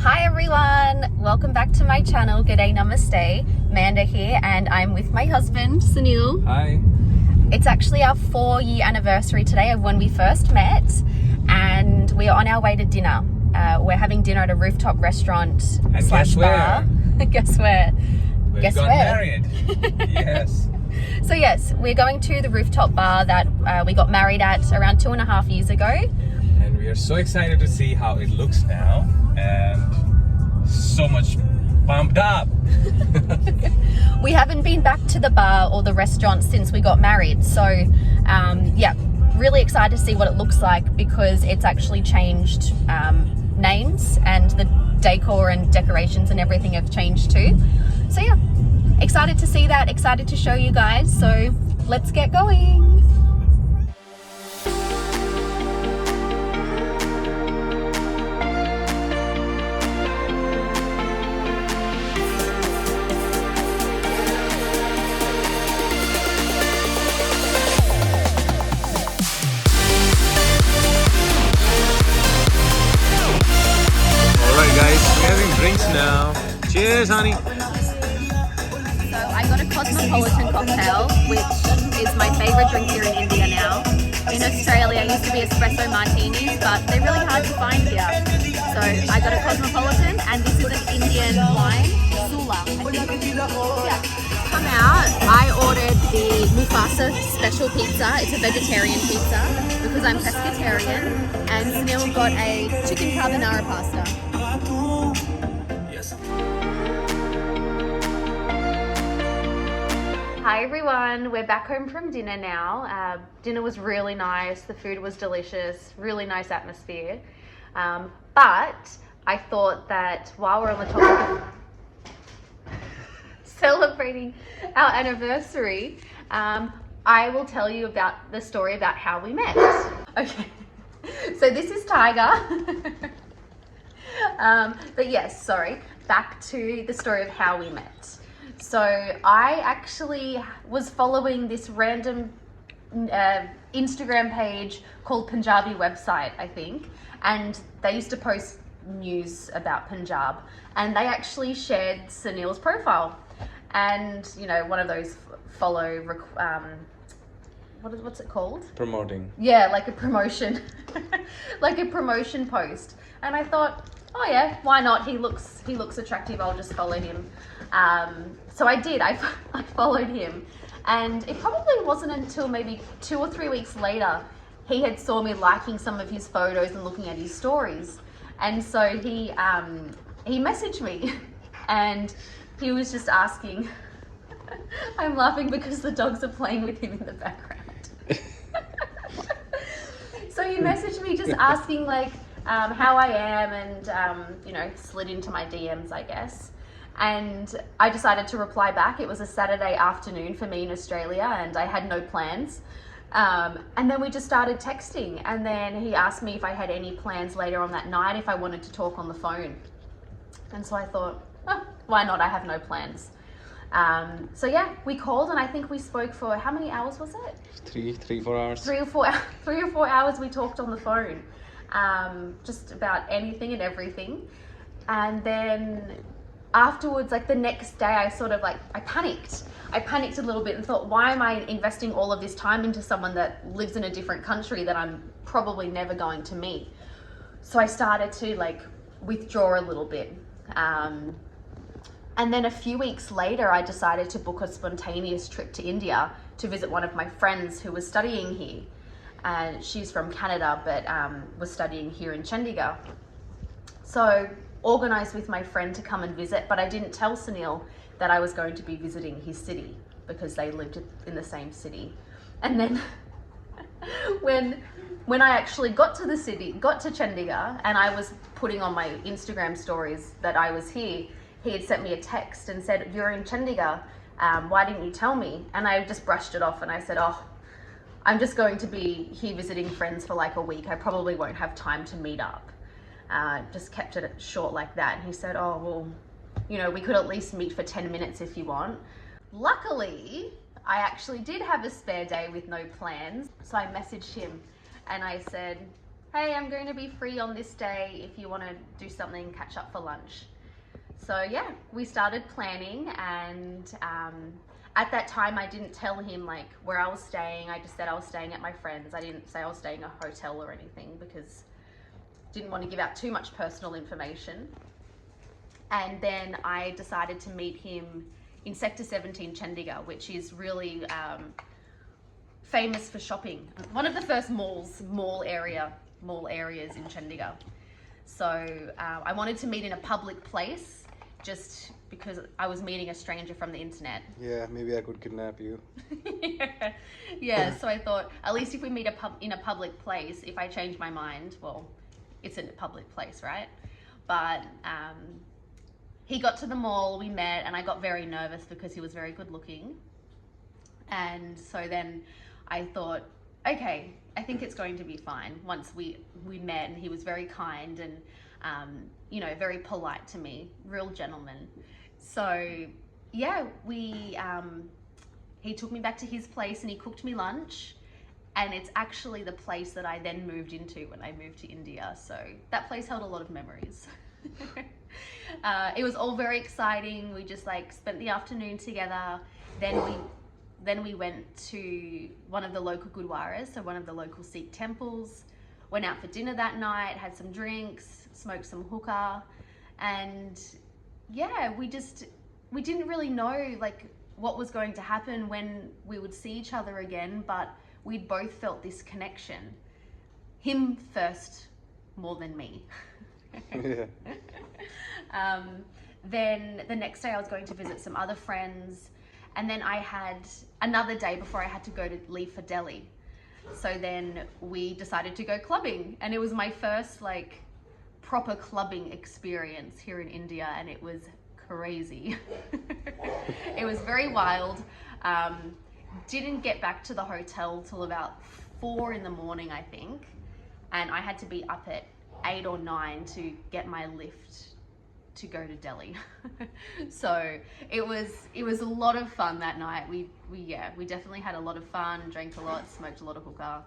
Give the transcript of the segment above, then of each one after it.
Hi everyone, welcome back to my channel. G'day Namaste. Manda here and I'm with my husband Sunil. Hi. It's actually our 4-year anniversary today of when we first met, and we are on our way to dinner. We're having dinner at a rooftop restaurant And slash guess bar. Guess where? We Guess got where? married. Yes. So yes, we're going to the rooftop bar that we got married at around 2.5 years ago. And we are so excited to see how it looks now, and so much pumped up. We haven't been back to the bar or the restaurant since we got married, so yeah, really excited to see what it looks like because it's actually changed names, and the decor and decorations and everything have changed too. So yeah, excited to see that, excited to show you guys, so let's get going. We're having drinks now. Cheers, honey. So I got a cosmopolitan cocktail, which is my favorite drink here in India now. In Australia, it used to be espresso martinis, but they're really hard to find here. So I got a cosmopolitan, and this is an Indian wine, Sula. Yeah. Come out, I ordered the Mufasa special pizza. It's a vegetarian pizza because I'm pescatarian, and Sunil got a chicken carbonara pasta. Hi everyone, we're back home from dinner now. Dinner was really nice, the food was delicious, really nice atmosphere. But I thought that while we're on the topic of celebrating our anniversary, I will tell you about the story about how we met. Okay, so this is Tiger. But yes, sorry, back to the story of how we met. So I actually was following this random Instagram page called Punjabi Website, I think, and they used to post news about Punjab, and they actually shared Sunil's profile, and you know, one of those follow what's it called? Promoting. Yeah, like a promotion, like a promotion post, and I thought, oh yeah, why not? He looks attractive. I'll just follow him. So I did. I followed him, and it probably wasn't until maybe 2 or 3 weeks later he had saw me liking some of his photos and looking at his stories, and so he messaged me, and he was just asking. I'm laughing because the dogs are playing with him in the background. So he messaged me just asking like how I am, and you know, slid into my DMs, I guess. And I decided to reply back. It was a Saturday afternoon for me in Australia, and I had no plans. And then we just started texting, and then he asked me if I had any plans later on that night, if I wanted to talk on the phone. And so I thought, oh, why not? I have no plans. So yeah, we called, and I think we spoke for, how many hours was it? 4 hours. 3 or 4 hours we talked on the phone. Just about anything and everything. And then afterwards, like the next day, I panicked. I panicked a little bit and thought, why am I investing all of this time into someone that lives in a different country that I'm probably never going to meet? So I started to like withdraw a little bit. And then a few weeks later, I decided to book a spontaneous trip to India to visit one of my friends who was studying here. And she's from Canada, but was studying here in Chandigarh. So organised with my friend to come and visit, but I didn't tell Sunil that I was going to be visiting his city because they lived in the same city. And then when I actually got to the city, got to Chandigarh, and I was putting on my Instagram stories that I was here, he had sent me a text and said, "You're in Chandigarh, why didn't you tell me?" And I just brushed it off and I said, "Oh, I'm just going to be here visiting friends for like a week. I probably won't have time to meet up." Just kept it short like that. And he said, "Oh, well, you know, we could at least meet for 10 minutes if you want." Luckily, I actually did have a spare day with no plans. So I messaged him and I said, hey, I'm going to be free on this day if you want to do something, catch up for lunch. So yeah, we started planning, and at that time I didn't tell him like where I was staying. I just said I was staying at my friend's. I didn't say I was staying at a hotel or anything because I didn't want to give out too much personal information. And then I decided to meet him in Sector 17 Chandigarh, which is really famous for shopping. One of the first mall areas in Chandigarh. So I wanted to meet in a public place just because I was meeting a stranger from the internet. Yeah, maybe I could kidnap you. Yeah, so I thought, at least if we meet in a public place, if I change my mind, well, it's in a public place, right? But he got to the mall, we met, and I got very nervous because he was very good looking. And so then I thought, okay, I think it's going to be fine. Once we met, and he was very kind and you know, very polite to me, real gentleman. So yeah, he took me back to his place and he cooked me lunch, and it's actually the place that I then moved into when I moved to India. So that place held a lot of memories. It was all very exciting. We just like spent the afternoon together. Then we went to one of the local gurdwaras, so one of the local Sikh temples. Went out for dinner that night, had some drinks, smoked some hookah, and yeah, we didn't really know like what was going to happen when we would see each other again, but we both felt this connection. Him first more than me. Yeah. Then the next day I was going to visit some other friends, and then I had another day before I had to leave for Delhi. So then we decided to go clubbing, and it was my first like proper clubbing experience here in India, and it was crazy. It was very wild. Didn't get back to the hotel till about 4 in the morning, I think, and I had to be up at 8 or 9 to get my lift to go to Delhi. So it was a lot of fun that night. We definitely had a lot of fun, drank a lot, smoked a lot of hookah,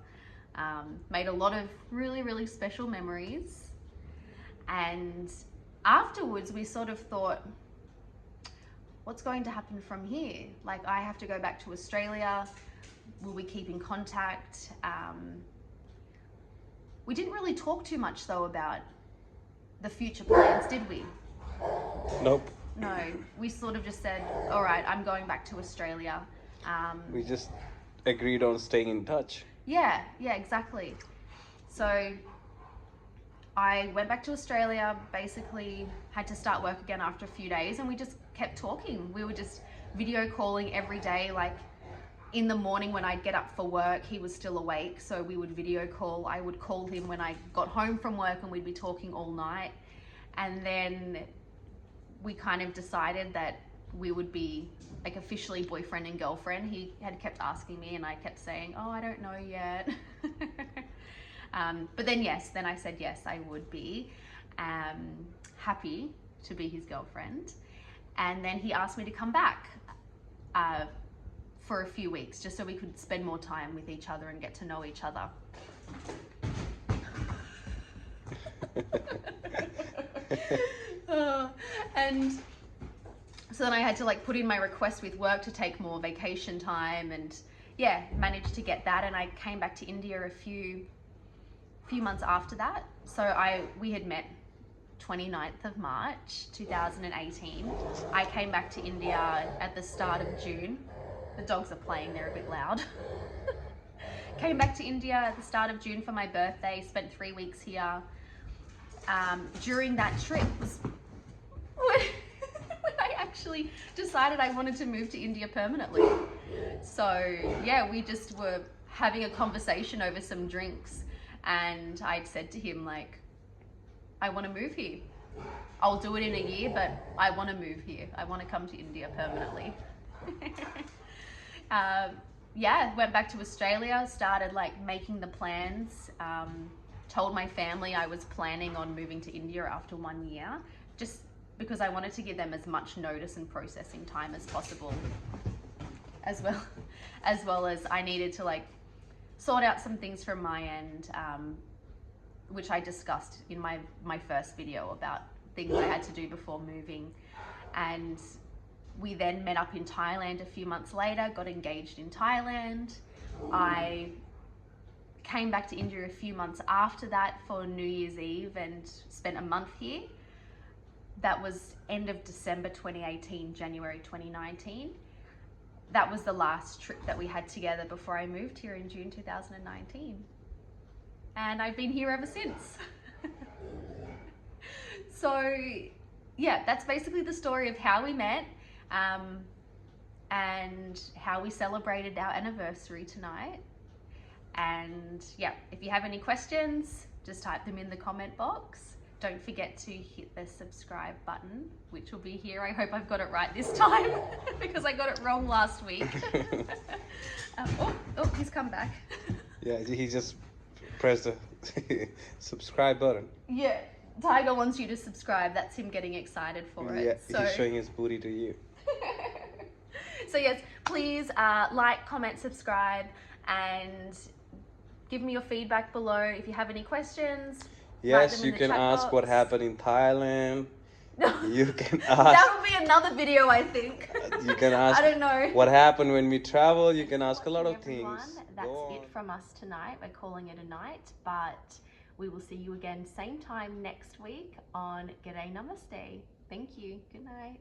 made a lot of really, really special memories. And afterwards we sort of thought, what's going to happen from here? Like, I have to go back to Australia. Will we keep in contact? We didn't really talk too much though about the future plans, did we? Nope. No, we sort of just said, all right, I'm going back to Australia. We just agreed on staying in touch. Yeah, exactly. So I went back to Australia, basically had to start work again after a few days, and we just kept talking. We were just video calling every day. Like in the morning when I'd get up for work, he was still awake, so we would video call. I would call him when I got home from work, and we'd be talking all night. And then we kind of decided that we would be like officially boyfriend and girlfriend. He had kept asking me, and I kept saying, oh, I don't know yet. But then I said yes, I would be happy to be his girlfriend. And then he asked me to come back for a few weeks, just so we could spend more time with each other and get to know each other. And so then I had to like put in my request with work to take more vacation time, and yeah, managed to get that. And I came back to India a few months after that. So we had met 29th of March 2018. I came back to India at the start of June. The dogs are playing, they're a bit loud. Came back to India at the start of June for my birthday, spent 3 weeks here. During that trip was when I actually decided I wanted to move to India permanently. So yeah, we just were having a conversation over some drinks, and I'd said to him like, I want to move here. I'll do it in a year, but I want to move here. I want to come to India permanently. Went back to Australia, started like making the plans, told my family I was planning on moving to India after 1 year, just because I wanted to give them as much notice and processing time as possible, as well as I needed to like sort out some things from my end, which I discussed in my first video about things I had to do before moving. And we then met up in Thailand a few months later, got engaged in Thailand. I came back to India a few months after that for New Year's Eve and spent a month here. That was end of December 2018, January 2019. That was the last trip that we had together before I moved here in June 2019. And I've been here ever since. So yeah, that's basically the story of how we met, and how we celebrated our anniversary tonight. And yeah, if you have any questions, just type them in the comment box. Don't forget to hit the subscribe button, which will be here. I hope I've got it right this time because I got it wrong last week. Oh, he's come back. Yeah, he just pressed the subscribe button. Yeah, Tiger wants you to subscribe. That's him getting excited for it. Yeah, So he's showing his booty to you. So yes, please like, comment, subscribe, and give me your feedback below. If you have any questions, write Yes, them in you the can chat ask box. what happened in Thailand. You can ask. That'll be another video, I think. You can ask. I don't know. What happened when we travel? You can ask a lot of Everyone, things. that's Go it on. from us tonight. We're calling it a night, but we will see you again same time next week on G'day Namaste. Thank you. Good night.